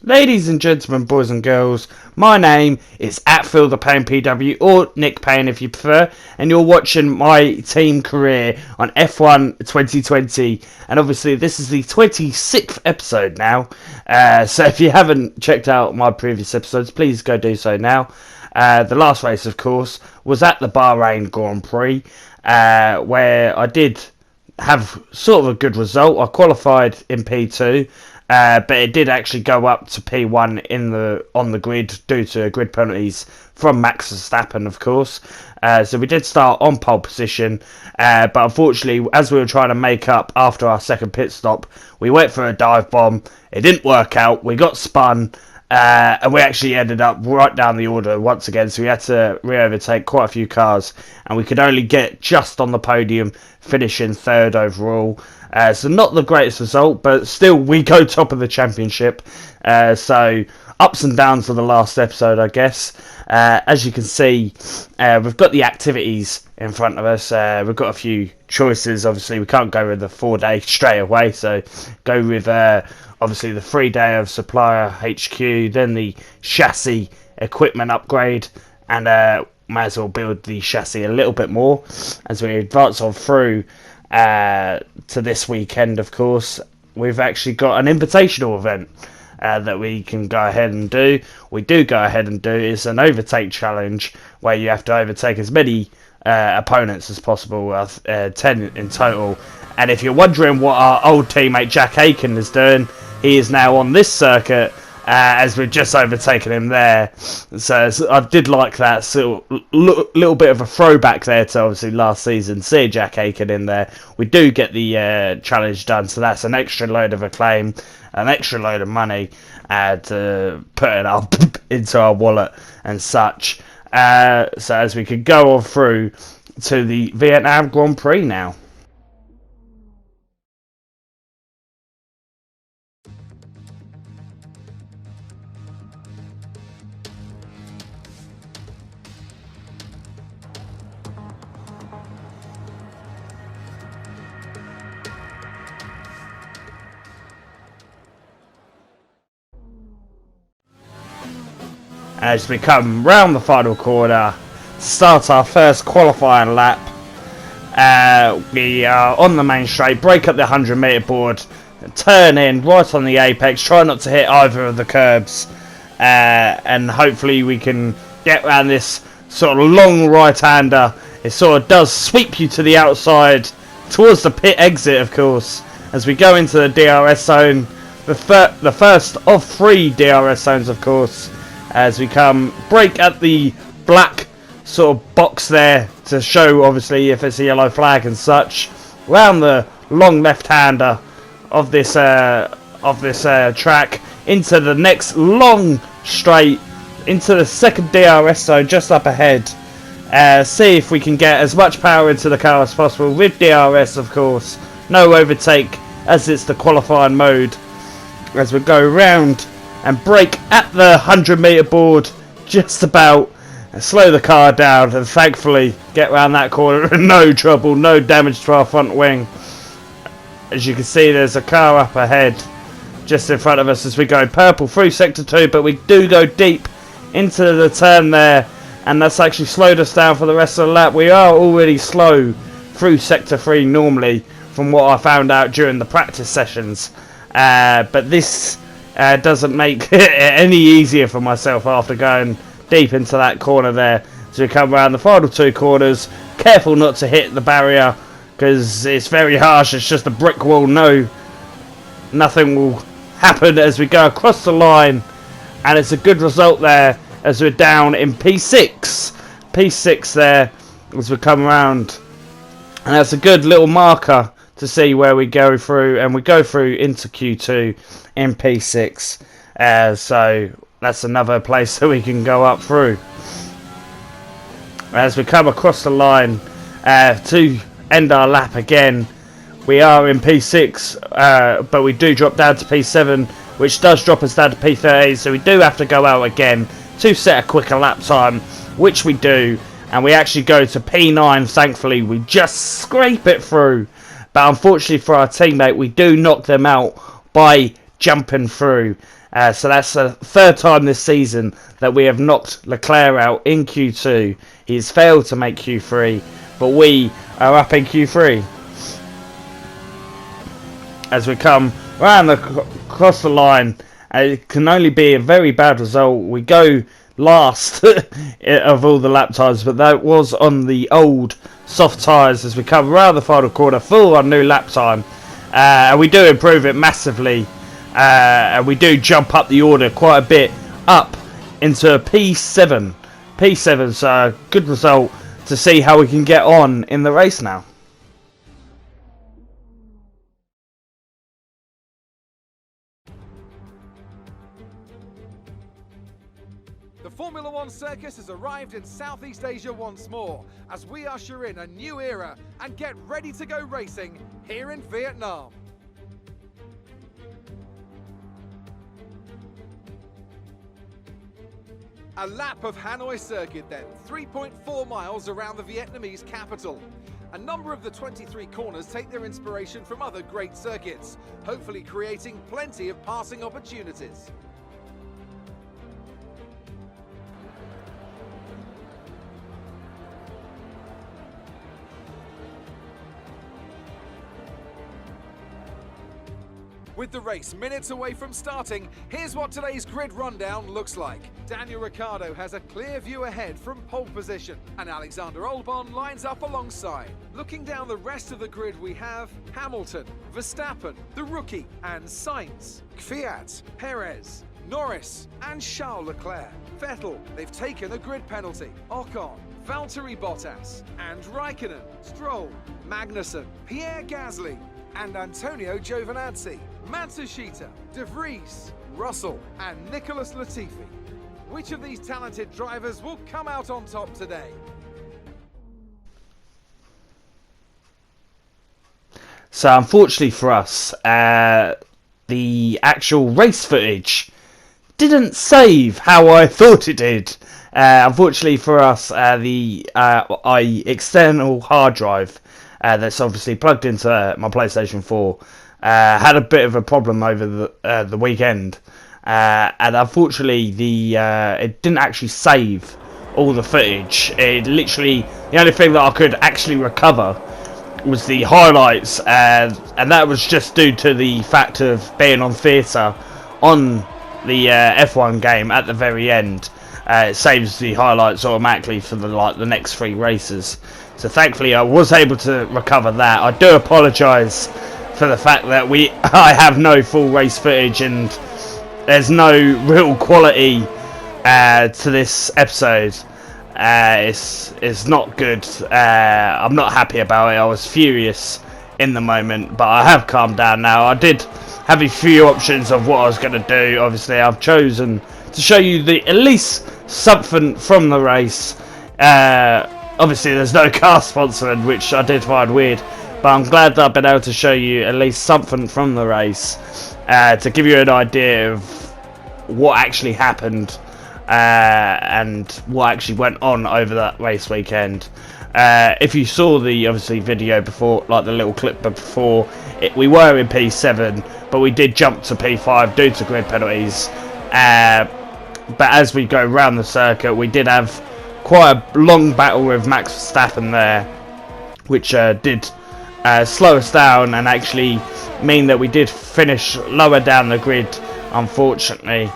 Ladies and gentlemen, boys and girls, my name is at FeelThePaynePW, or Nick Payne if you prefer, and you're watching my team career on F1 2020, and obviously this is the 26th episode now, so if you haven't checked out my previous episodes, please go do so now. The last race, of course, was at the Bahrain Grand Prix, where I did have sort of a good result. I qualified in P2, but it did actually go up to P1 on the grid due to grid penalties from Max Verstappen, of course. So we did start on pole position, but unfortunately, as we were trying to make up after our second pit stop, we went for a dive bomb. It didn't work out. We got spun, and we actually ended up right down the order once again. So we had to re-overtake quite a few cars, and we could only get just on the podium, finishing third overall. So not the greatest result, but still we go top of the championship. So ups and downs for the last episode, I guess. As you can see, we've got the activities in front of us. We've got a few choices. Obviously, we can't go with the 4-day straight away, so go with obviously the 3-day of supplier HQ, then the chassis equipment upgrade, and might as well build the chassis a little bit more as we advance on through to this weekend. Of course, we've actually got an invitational event that we can go ahead and do. We do go ahead and do is an overtake challenge where you have to overtake as many opponents as possible, 10 in total. And if you're wondering what our old teammate Jack Aiken is doing, he is now on this circuit, as we've just overtaken him there. So I did like that little bit of a throwback there to obviously last season. See Jack Aiken in there. We do get the challenge done, so that's an extra load of acclaim, an extra load of money to put it up into our wallet and such. So as we could go on through to the Vietnam Grand Prix now. As we come round the final corner to start our first qualifying lap, we are on the main straight, break up the 100-metre board, turn in right on the apex, try not to hit either of the curbs, and hopefully we can get around this sort of long right-hander. It sort of does sweep you to the outside towards the pit exit, of course, as we go into the DRS zone, the first of 3 DRS zones, of course, as we come break at the black sort of box there to show obviously if it's a yellow flag and such, round the long left-hander of this track into the next long straight into the second DRS zone just up ahead. See if we can get as much power into the car as possible with DRS, of course. No overtake as it's the qualifying mode, as we go round and brake at the 100-metre board just about, and slow the car down, and thankfully get around that corner in no trouble, no damage to our front wing. As you can see, there's a car up ahead just in front of us as we go purple through sector 2, but we do go deep into the turn there, and that's actually slowed us down for the rest of the lap. We are already slow through sector 3 normally, from what I found out during the practice sessions, but this doesn't make it any easier for myself after going deep into that corner there. So we come around the final 2 corners, careful not to hit the barrier because it's very harsh. It's just a brick wall. Nothing will happen as we go across the line, and it's a good result there as we're down in P6 there as we come around, and that's a good little marker to see where we go through, and we go through into Q2 in P6, so that's another place that we can go up through. As we come across the line to end our lap again, we are in P6, but we do drop down to P7, which does drop us down to P38, so we do have to go out again to set a quicker lap time, which we do, and we actually go to P9. Thankfully, we just scrape it through. But unfortunately for our teammate, we do knock them out by jumping through. So that's the third time this season that we have knocked Leclerc out in Q2. He's failed to make Q3, but we are up in Q3. As we come round across the line, it can only be a very bad result. We go last of all the lap times, but that was on the old soft tyres. As we come around the final corner, full on new lap time, and we do improve it massively, and we do jump up the order quite a bit, up into a P7. So good result to see how we can get on in the race now. The Formula One circus has arrived in Southeast Asia once more, as we usher in a new era and get ready to go racing here in Vietnam. A lap of Hanoi circuit then, 3.4 miles around the Vietnamese capital. A number of the 23 corners take their inspiration from other great circuits, hopefully creating plenty of passing opportunities. With the race minutes away from starting, here's what today's grid rundown looks like. Daniel Ricciardo has a clear view ahead from pole position, and Alexander Albon lines up alongside. Looking down the rest of the grid, we have Hamilton, Verstappen, the rookie, and Sainz, Kvyat, Perez, Norris, and Charles Leclerc. Vettel, they've taken a grid penalty. Ocon, Valtteri Bottas, and Raikkonen, Stroll, Magnussen, Pierre Gasly, and Antonio Giovinazzi, Matsushita, De Vries, Russell, and Nicholas Latifi. Which of these talented drivers will come out on top today? So unfortunately for us, the actual race footage didn't save how I thought it did. Unfortunately for us, the external hard drive that's obviously plugged into my PlayStation 4 had a bit of a problem over the weekend, and unfortunately it didn't actually save all the footage. It literally, the only thing that I could actually recover was the highlights, and that was just due to the fact of being on theatre on the F1 game at the very end. It saves the highlights automatically for the next 3 races. So thankfully I was able to recover that. I do apologise for the fact that I have no full race footage and there's no real quality to this episode. It's not good. I'm not happy about it. I was furious in the moment, but I have calmed down now. I did have a few options of what I was going to do. Obviously I've chosen to show you at least something from the race. Obviously there's no car sponsoring, which I did find weird, but I'm glad that I've been able to show you at least something from the race to give you an idea of what actually happened and what actually went on over that race weekend. If you saw the obviously video before, like the little clip before, we were in P7, but we did jump to P5 due to grid penalties. But as we go around the circuit, we did have quite a long battle with Max Verstappen there, which did slow us down and actually mean that we did finish lower down the grid, unfortunately.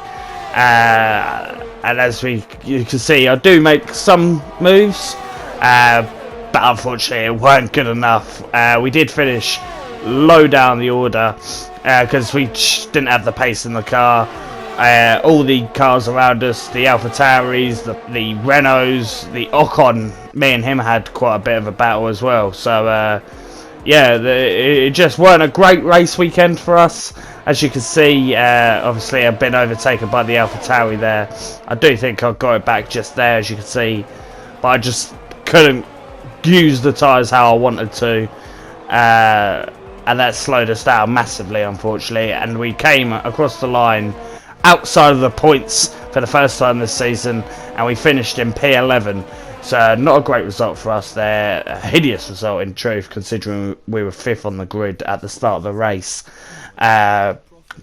And as you can see, I do make some moves, but unfortunately it weren't good enough. We did finish low down the order because we didn't have the pace in the car. All the cars around us, the AlphaTauris, the Renaults, the Ocon, me and him had quite a bit of a battle as well. So yeah, it just weren't a great race weekend for us. As you can see, obviously I've been overtaken by the AlphaTauri there. I do think I got it back just there, as you can see, but I just couldn't use the tyres how I wanted to, and that slowed us down massively, unfortunately, and we came across the line outside of the points for the first time this season, and we finished in P11. So not a great result for us there. A hideous result in truth, considering we were 5th on the grid at the start of the race.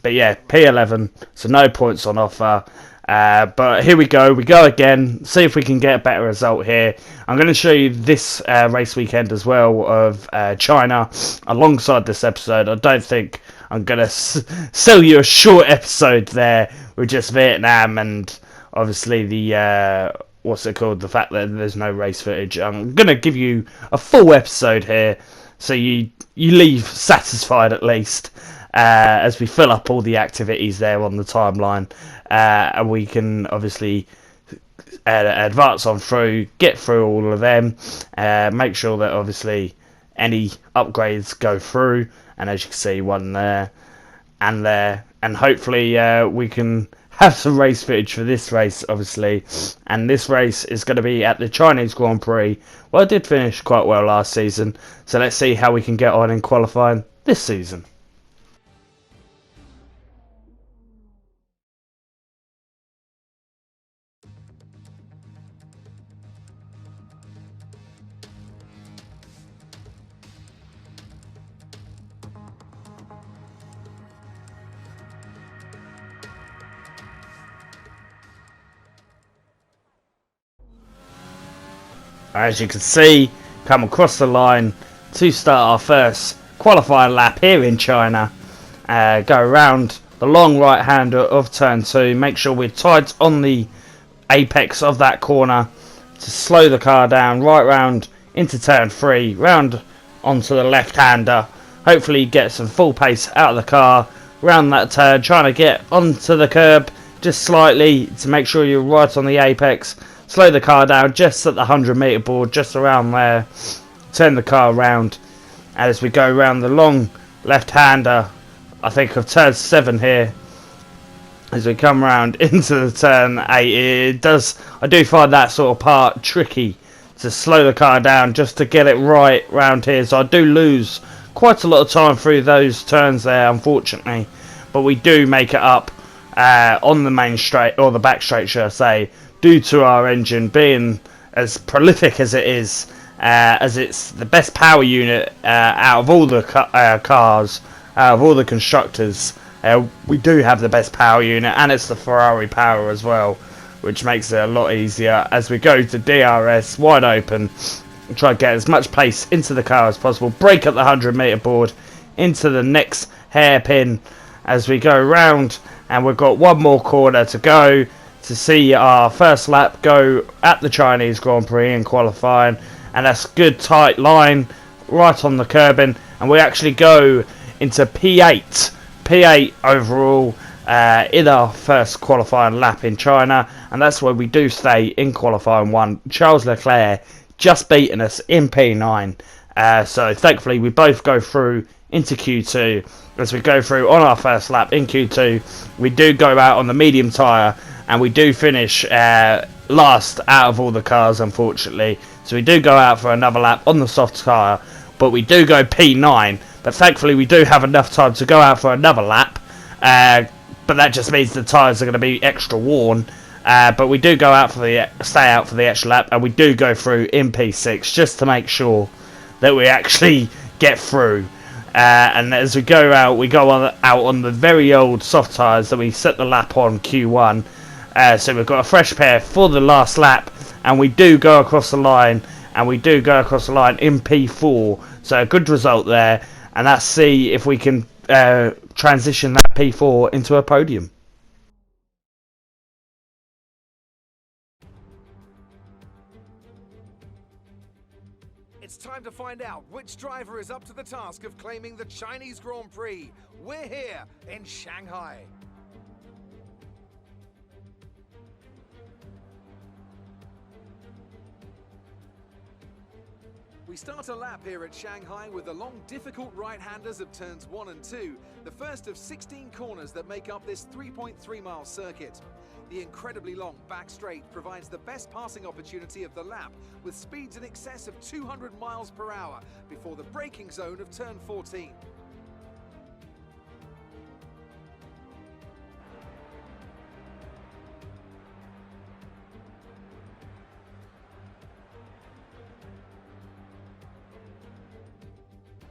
But yeah, P11, so no points on offer. But here we go again, see if we can get a better result here. I'm going to show you this race weekend as well of China alongside this episode. I don't think I'm going to sell you a short episode there with just Vietnam and obviously the the fact that there's no race footage. I'm going to give you a full episode here so you leave satisfied at least. As we fill up all the activities there on the timeline, and we can obviously advance on through, get through all of them, make sure that obviously any upgrades go through, and as you can see, one there, and hopefully we can have some race footage for this race, obviously, and this race is going to be at the Chinese Grand Prix. Well, it did finish quite well last season, so let's see how we can get on in qualifying this season. As you can see, come across the line to start our first qualifying lap here in China. Go around the long right hander of turn 2, make sure we're tight on the apex of that corner to slow the car down right round into turn 3, round onto the left hander. Hopefully get some full pace out of the car round that turn, trying to get onto the curb just slightly to make sure you're right on the apex. Slow the car down just at the 100-meter board, just around there. Turn the car around as we go around the long left-hander, I think of turn 7 here. As we come around into the turn 8, I do find that sort of part tricky to slow the car down just to get it right round here. So I do lose quite a lot of time through those turns there, unfortunately. But we do make it up on the main straight, or the back straight, should I say, due to our engine being as prolific as it is, as it's the best power unit out of all the cars, out of all the constructors. We do have the best power unit, and it's the Ferrari power as well, which makes it a lot easier as we go to DRS wide open. Try to get as much pace into the car as possible, brake at the 100-meter board into the next hairpin as we go round, and we've got one more corner to go to see our first lap go at the Chinese Grand Prix in qualifying, and that's a good tight line right on the curbing, and we actually go into P8 overall in our first qualifying lap in China, and that's where we do stay in qualifying 1. Charles Leclerc just beaten us in P9, so thankfully we both go through into Q2. As we go through on our first lap in Q2, we do go out on the medium tyre, and we do finish last out of all the cars, unfortunately. So we do go out for another lap on the soft tyre, but we do go P9. But thankfully we do have enough time to go out for another lap. But that just means the tyres are going to be extra worn. But we do go out stay out for the extra lap, and we do go through in P6 just to make sure that we actually get through. And as we go out, we go out on the very old soft tyres that we set the lap on Q1. So we've got a fresh pair for the last lap, and we do go across the line, in P4. So a good result there, and let's see if we can transition that P4 into a podium. It's time to find out which driver is up to the task of claiming the Chinese Grand Prix. We're here in Shanghai. We start a lap here at Shanghai with the long, difficult right-handers of turns 1 and 2, the first of 16 corners that make up this 3.3-mile circuit. The incredibly long back straight provides the best passing opportunity of the lap, with speeds in excess of 200 miles per hour before the braking zone of turn 14.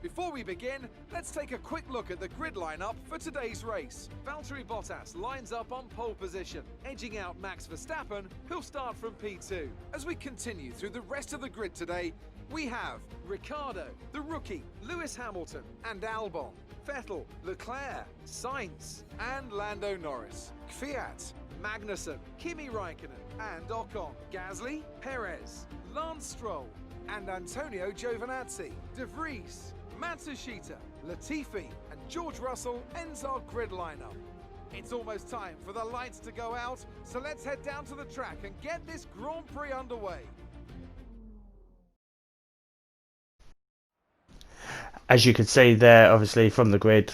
Before we begin, let's take a quick look at the grid lineup for today's race. Valtteri Bottas lines up on pole position, edging out Max Verstappen, who'll start from P2. As we continue through the rest of the grid today, we have Ricciardo, the rookie, Lewis Hamilton and Albon, Vettel, Leclerc, Sainz and Lando Norris, Kvyat, Magnussen, Kimi Raikkonen and Ocon, Gasly, Perez, Lance Stroll and Antonio Giovinazzi, De Vries, Matsushita, Latifi and George Russell ends our grid lineup. It's almost time for the lights to go out, so let's head down to the track and get this Grand Prix underway. As you can see there, obviously from the grid,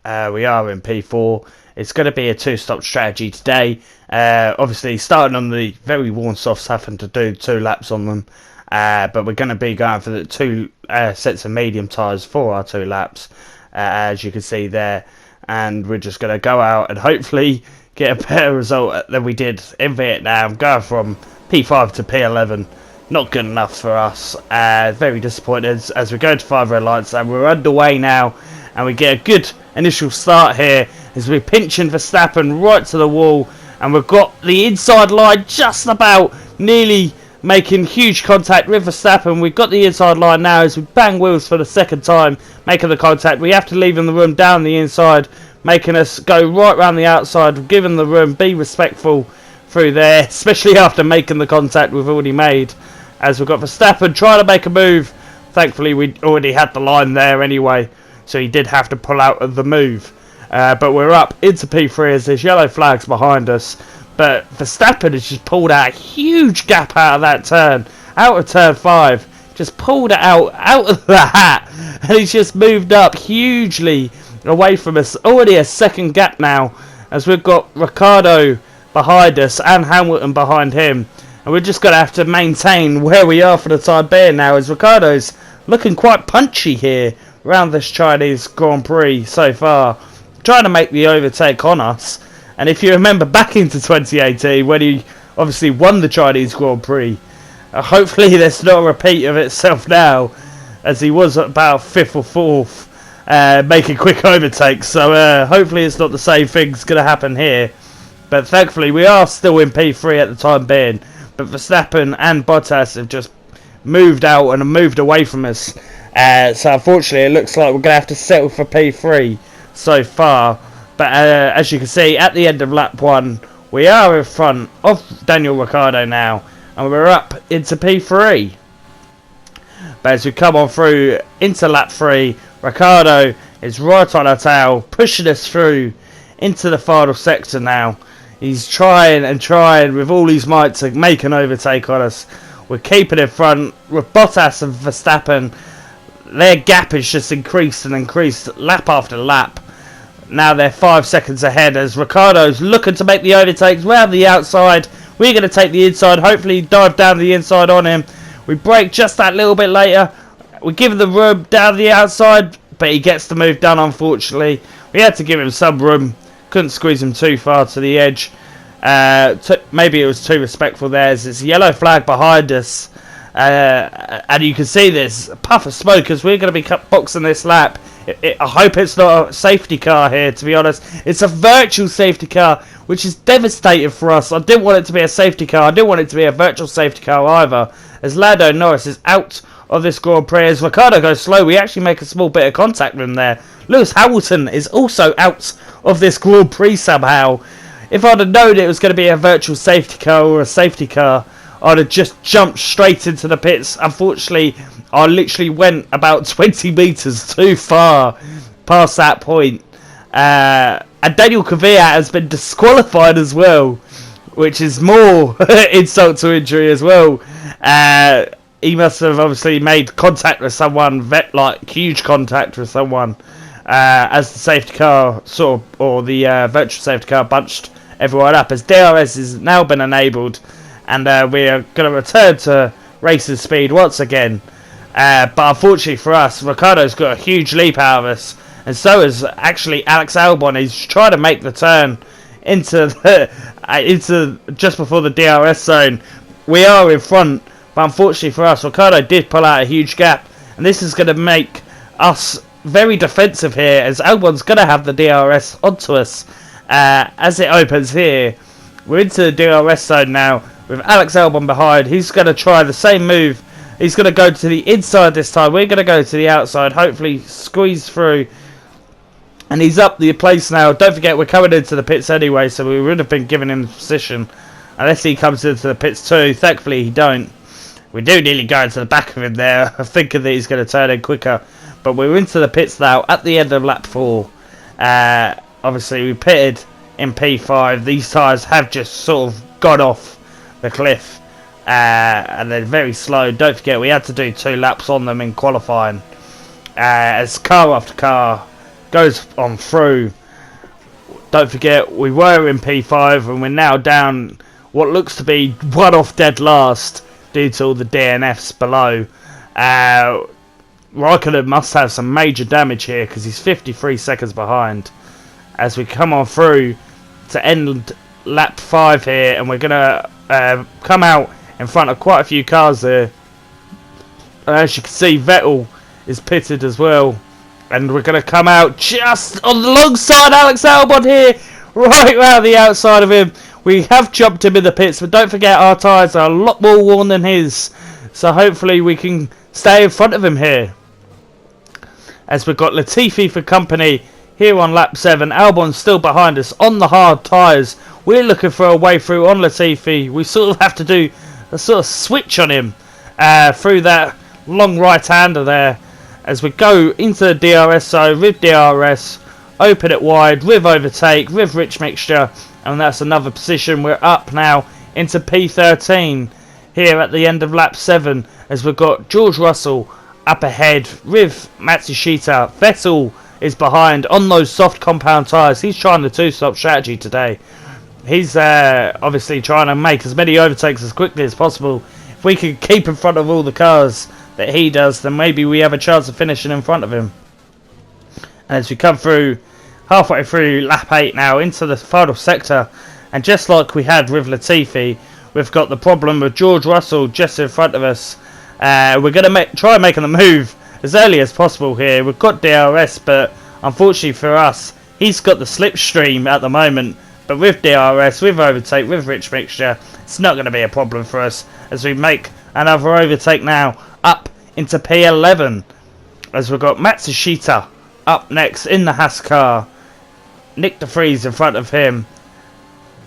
we are in P4. It's going to be a two-stop strategy today. Obviously, starting on the very worn softs, having to do 2 laps on them. But we're going to be going for the 2 sets of medium tyres for our 2 laps, as you can see there. And we're just going to go out and hopefully get a better result than we did in Vietnam, going from P5 to P11. Not good enough for us. Very disappointed as we go to 5 red lights, and we're underway now, and we get a good initial start here as we're pinching Verstappen right to the wall, and we've got the inside line just about nearly making huge contact with Verstappen. We've got the inside line now as we bang wheels for the second time, making the contact. We have to leave him the room down the inside, making us go right round the outside, giving the room, be respectful through there, especially after making the contact we've already made. As we've got Verstappen trying to make a move. Thankfully we already had the line there anyway, so he did have to pull out of the move. But we're up into P3 as there's yellow flags behind us. But Verstappen has just pulled out a huge gap out of that turn, out of turn 5. Just pulled it out of the hat, and he's just moved up hugely away from us. Already a second gap now, as we've got Ricciardo behind us and Hamilton behind him. And we're just going to have to maintain where we are for the time being now, as Ricciardo's looking quite punchy here around this Chinese Grand Prix so far, trying to make the overtake on us. And if you remember back into 2018 when he obviously won the Chinese Grand Prix, hopefully there's not a repeat of itself now, as he was about 5th or 4th making quick overtakes. So hopefully it's not the same thing's going to happen here. But thankfully we are still in P3 at the time being. But Verstappen and Bottas have just moved out and moved away from us. So unfortunately it looks like we're going to have to settle for P3 so far. But as you can see, at the end of lap 1, we are in front of Daniel Ricciardo now. And we're up into P3. But as we come on through into lap 3, Ricciardo is right on our tail, pushing us through into the final sector now. He's trying and trying with all his might to make an overtake on us. We're keeping in front with Bottas and Verstappen. Their gap has just increased and increased lap after lap. Now they're 5 seconds ahead as Ricciardo's looking to make the overtakes round the outside. We're going to take the inside, hopefully dive down the inside on him. We brake just that little bit later. We give him the room down the outside, but he gets the move done unfortunately. We had to give him some room. Couldn't squeeze him too far to the edge. Maybe it was too respectful there. There's a yellow flag behind us. And you can see this puff of smoke as we're going to be boxing this lap. I hope it's not a safety car here, to be honest. It's a virtual safety car, which is devastating for us. I didn't want it to be a safety car. I didn't want it to be a virtual safety car either, as Lando Norris is out of this Grand Prix. As Ricciardo goes slow, we actually make a small bit of contact with him there. Lewis Hamilton is also out of this Grand Prix somehow. If I'd have known it was going to be a virtual safety car or a safety car, I'd have just jumped straight into the pits. Unfortunately, I literally went about 20 metres too far past that point. And Daniel Kvyat has been disqualified as well, which is more insult to injury as well. He must have obviously made contact with someone, like huge contact with someone, as the safety car or the virtual safety car bunched everyone up. As DRS has now been enabled, and we are going to return to racing speed once again. But unfortunately for us, Ricciardo's got a huge leap out of us, and so is actually Alex Albon. He's trying to make the turn into just before the DRS zone. We are in front, but unfortunately for us, Ricciardo did pull out a huge gap, and this is going to make us very defensive here, as Albon's going to have the DRS onto us as it opens here. We're into the DRS zone now with Alex Albon behind. He's going to try the same move. He's going to go to the inside this time. We're going to go to the outside, hopefully squeeze through. And he's up the place now. Don't forget, we're coming into the pits anyway, so we would have been giving him the position. Unless he comes into the pits too. Thankfully, he don't. We do nearly go into the back of him there, thinking that he's going to turn in quicker. But we're into the pits now at the end of lap 4. Obviously, we pitted in P5. These tyres have just sort of gone off the cliff. And they're very slow. Don't forget, we had to do 2 laps on them in qualifying. As car after car goes on through. Don't forget, we were in P5 and we're now down what looks to be one off dead last due to all the DNFs below. Raikkonen must have some major damage here because he's 53 seconds behind. As we come on through to end lap 5 here, and we're going to come out in front of quite a few cars there. As you can see, Vettel is pitted as well. And we're going to come out just on the long side Alex Albon here. Right around the outside of him. We have jumped him in the pits, but don't forget our tyres are a lot more worn than his. So hopefully we can stay in front of him here. As we've got Latifi for company here on lap 7. Albon's still behind us on the hard tyres. We're looking for a way through on Latifi. We sort of have to do a sort of switch on him through that long right-hander there. As we go into the DRS zone with DRS, open it wide with overtake, with rich mixture, and that's another position. We're up now into P13 here at the end of lap 7, as we've got George Russell up ahead with Matsushita. Vettel is behind on those soft compound tyres. He's trying the 2-stop strategy today. He's obviously trying to make as many overtakes as quickly as possible. If we can keep in front of all the cars that he does, then maybe we have a chance of finishing in front of him. And as we come through, halfway through lap 8 now, into the final sector, and just like we had with Latifi, we've got the problem with George Russell just in front of us. We're going to try making the move as early as possible here. We've got DRS, but unfortunately for us, he's got the slipstream at the moment. But with DRS, with overtake, with rich mixture, it's not going to be a problem for us as we make another overtake now up into P11. As we've got Matsushita up next in the Haas car. Nick de Vries in front of him.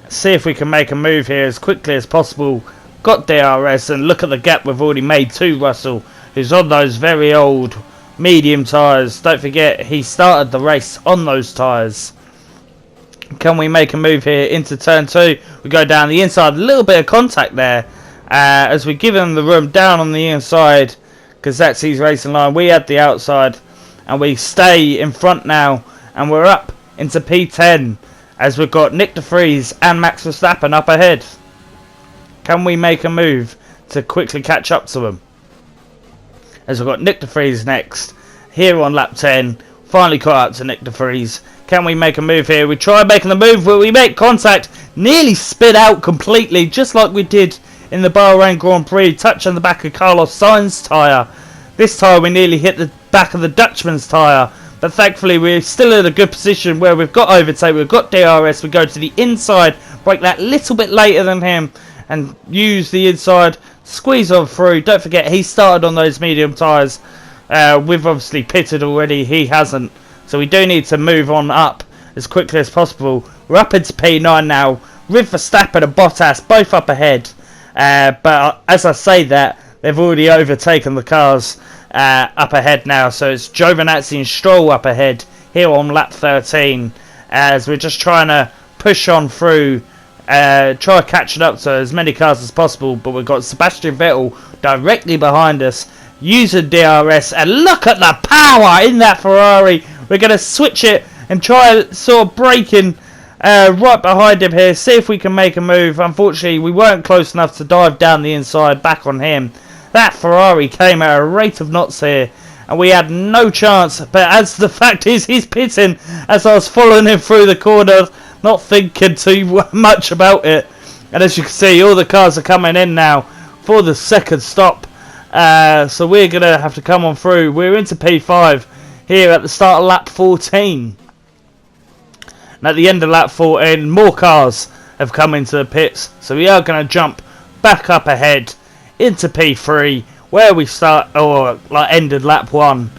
See if we can make a move here as quickly as possible. Got DRS, and look at the gap we've already made to Russell, who's on those very old medium tyres. Don't forget, he started the race on those tyres. Can we make a move here into turn 2? We go down the inside, a little bit of contact there. As we give him the room down on the inside, because that's his racing line. We had the outside, and we stay in front now, and we're up into P10 as we've got Nick de Vries and Max Verstappen up ahead. Can we make a move to quickly catch up to them? As we've got Nick de Vries next here on lap 10, finally caught up to Nick de Vries. Can we make a move here? We try making the move, but we make contact, nearly spit out completely, just like we did in the Bahrain Grand Prix, touch on the back of Carlos Sainz's tyre. This time we nearly hit the back of the Dutchman's tyre, but thankfully we're still in a good position where we've got overtake, we've got DRS, we go to the inside, break that little bit later than him, and use the inside, squeeze on through. Don't forget, he started on those medium tyres. We've obviously pitted already, he hasn't, so we do need to move on up as quickly as possible. We're up into P9 now, with Verstappen and Bottas both up ahead. But as I say that, they've already overtaken the cars up ahead now. So it's Giovinazzi and Stroll up ahead here on lap 13. As we're just trying to push on through, try catching up to as many cars as possible. But we've got Sebastian Vettel directly behind us, using DRS. And look at the power in that Ferrari. We're going to switch it and try sort of braking right behind him here, see if we can make a move. Unfortunately, we weren't close enough to dive down the inside back on him. That Ferrari came at a rate of knots here, and we had no chance. But as the fact is, he's pitting as I was following him through the corner, not thinking too much about it. And as you can see, all the cars are coming in now for the second stop. So we're going to have to come on through. We're into P5. here at the start of lap 14. And at the end of lap 14, more cars have come into the pits, so we are going to jump back up ahead into P3, where we start, or like ended lap 1.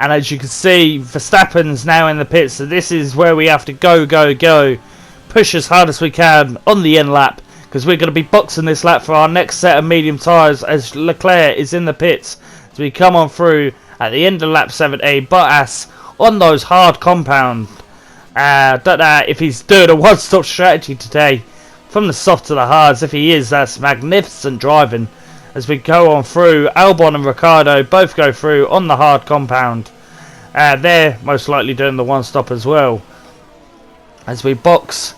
And as you can see, Verstappen's now in the pits, so this is where we have to go, push as hard as we can on the end lap, because we're going to be boxing this lap for our next set of medium tyres as Leclerc is in the pits. So we come on through at the end of lap 17, Bottas on those hard compound. Don't know if he's doing a one-stop strategy today, from the soft to the hards. If he is, that's magnificent driving. As we go on through, Albon and Ricciardo both go through on the hard compound. They're most likely doing the one-stop as well. As we box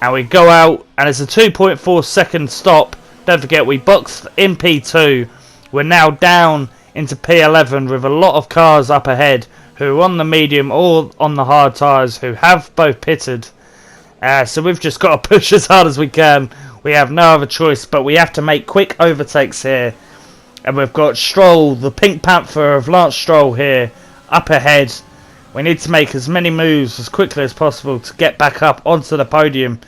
and we go out, and it's a 2.4 second stop. Don't forget, we boxed in P2. We're now down into P11 with a lot of cars up ahead who are on the medium or on the hard tyres, who have both pitted. So we've just got to push as hard as we can. We have no other choice, but we have to make quick overtakes here. And we've got Stroll, the Pink Panther of Lance Stroll here, up ahead. We need to make as many moves as quickly as possible to get back up onto the podium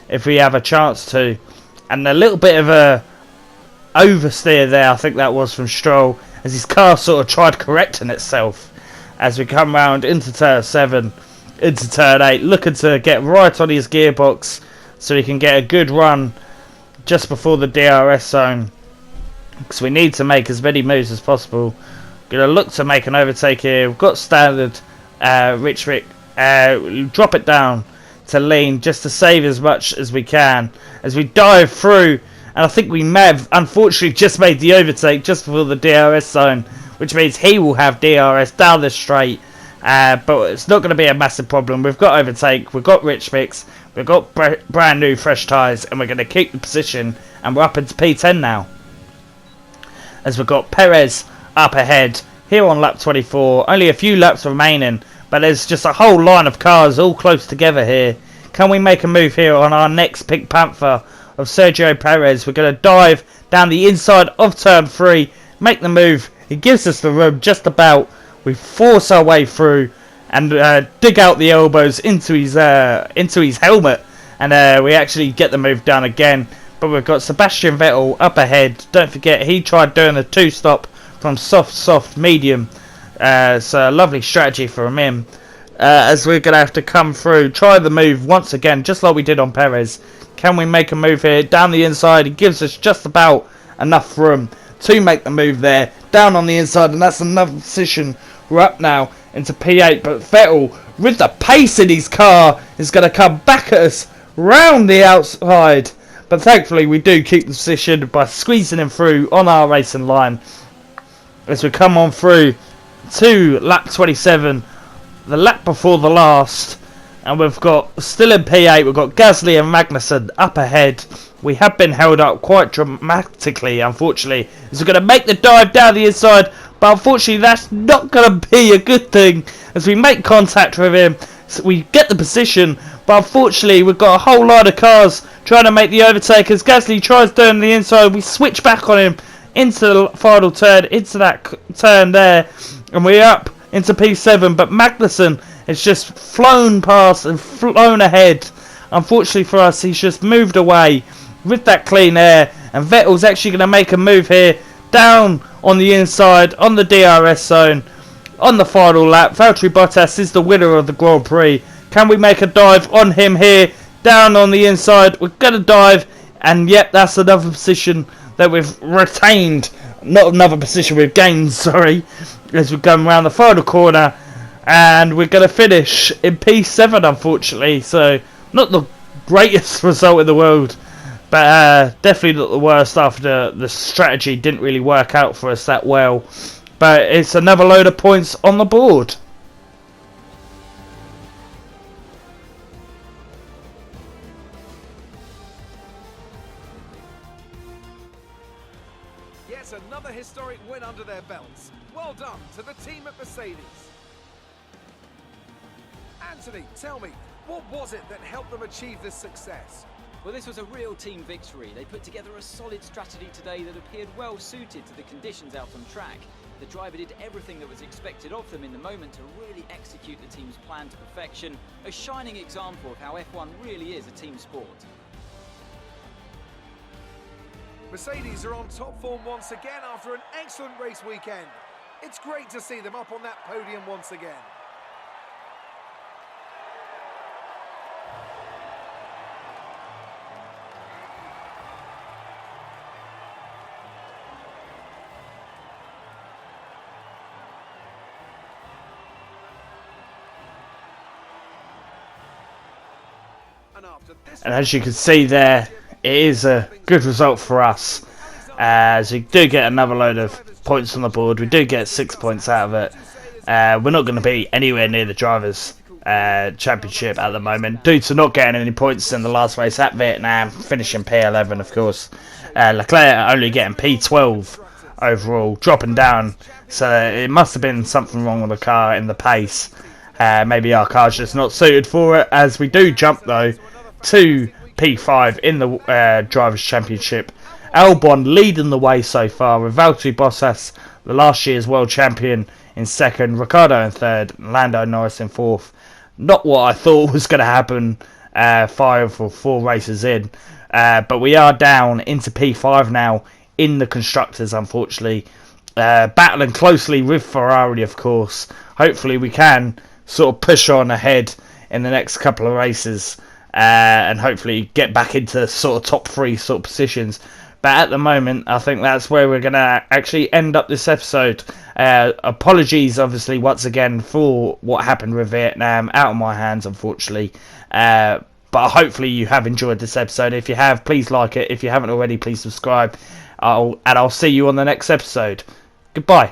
if we have a chance to. And a little bit of a oversteer there, I think that was from Stroll, as his car sort of tried correcting itself. As we come round into turn 7, into turn 8, looking to get right on his gearbox so he can get a good run just before the DRS zone, because we need to make as many moves as possible. Going to look to make an overtake here. We've got standard Rich Rick, drop it down to lean just to save as much as we can as we dive through. And I think we may have unfortunately just made the overtake just before the DRS zone, which means he will have DRS down the straight. But it's not going to be a massive problem. We've got overtake, we've got Rich Mix, we've got brand new fresh tyres, and we're going to keep the position, and we're up into P10 now. As we've got Perez up ahead here on lap 24, only a few laps remaining, but there's just a whole line of cars all close together here. Can we make a move here on our next Pink Panther of Sergio Perez? We're going to dive down the inside of turn 3, make the move. He gives us the room just about. We force our way through and dig out the elbows into his helmet, and we actually get the move done again. But we've got Sebastian Vettel up ahead. Don't forget, he tried doing a 2-stop from soft, medium. So a lovely strategy from him. As we're going to have to come through, try the move once again, just like we did on Perez. Can we make a move here? Down the inside, he gives us just about enough room to make the move there. Down on the inside, and that's another position. We're up now into P8, but Vettel, with the pace in his car, is going to come back at us round the outside. But thankfully, we do keep the position by squeezing him through on our racing line. As we come on through to lap 27, the lap before the last, and we've got, still in P8, we've got Gasly and Magnussen up ahead. We have been held up quite dramatically, unfortunately, as we're going to make the dive down the inside, but unfortunately that's not going to be a good thing, as we make contact with him. So we get the position, but unfortunately we've got a whole lot of cars trying to make the overtake. As Gasly tries down the inside, we switch back on him into the final turn, into that turn there, and we're up into P7, but Magnussen has just flown past and flown ahead. Unfortunately for us, he's just moved away with that clean air, and Vettel's actually going to make a move here down on the inside on the DRS zone on the final lap. Valtteri Bottas is the winner of the Grand Prix. Can we make a dive on him here down on the inside? We're going to dive, and yep, that's another position that we've retained. Not another position we've gained, sorry, as we're going around the final corner, and we're going to finish in P7, unfortunately. So not the greatest result in the world, but definitely not the worst after the strategy didn't really work out for us that well. But it's another load of points on the board. Yet another historic win under their belts. Well done to the team at Mercedes. Anthony, tell me, what was it that helped them achieve this success? Well, this was a real team victory. They put together a solid strategy today that appeared well suited to the conditions out on track. The driver did everything that was expected of them in the moment to really execute the team's plan to perfection. A shining example of how F1 really is a team sport. Mercedes are on top form once again after an excellent race weekend. It's great to see them up on that podium once again. And as you can see there, it is a good result for us, as we do get another load of points on the board. We do get 6 points out of it. We're not going to be anywhere near the Drivers' Championship at the moment, due to not getting any points in the last race at Vietnam, finishing P11 of course. Leclerc only getting P12 overall, dropping down, so it must have been something wrong with the car in the pace. Maybe our car's just not suited for it, as we do jump though to P5 in the Drivers' Championship. Albon leading the way so far, with Valtteri Bottas, the last year's world champion, in second, Ricciardo in third, and Lando Norris in fourth. Not what I thought was going to happen 5 or 4 races in, but we are down into P5 now in the Constructors, unfortunately. Battling closely with Ferrari, of course. Hopefully we can sort of push on ahead in the next couple of races, and hopefully get back into sort of top 3 sort of positions. But at the moment, I think that's where we're going to actually end up this episode. Apologies, obviously, once again, for what happened with Vietnam. Out of my hands, unfortunately. But hopefully you have enjoyed this episode. If you have, please like it. If you haven't already, please subscribe. I'll see you on the next episode. Goodbye.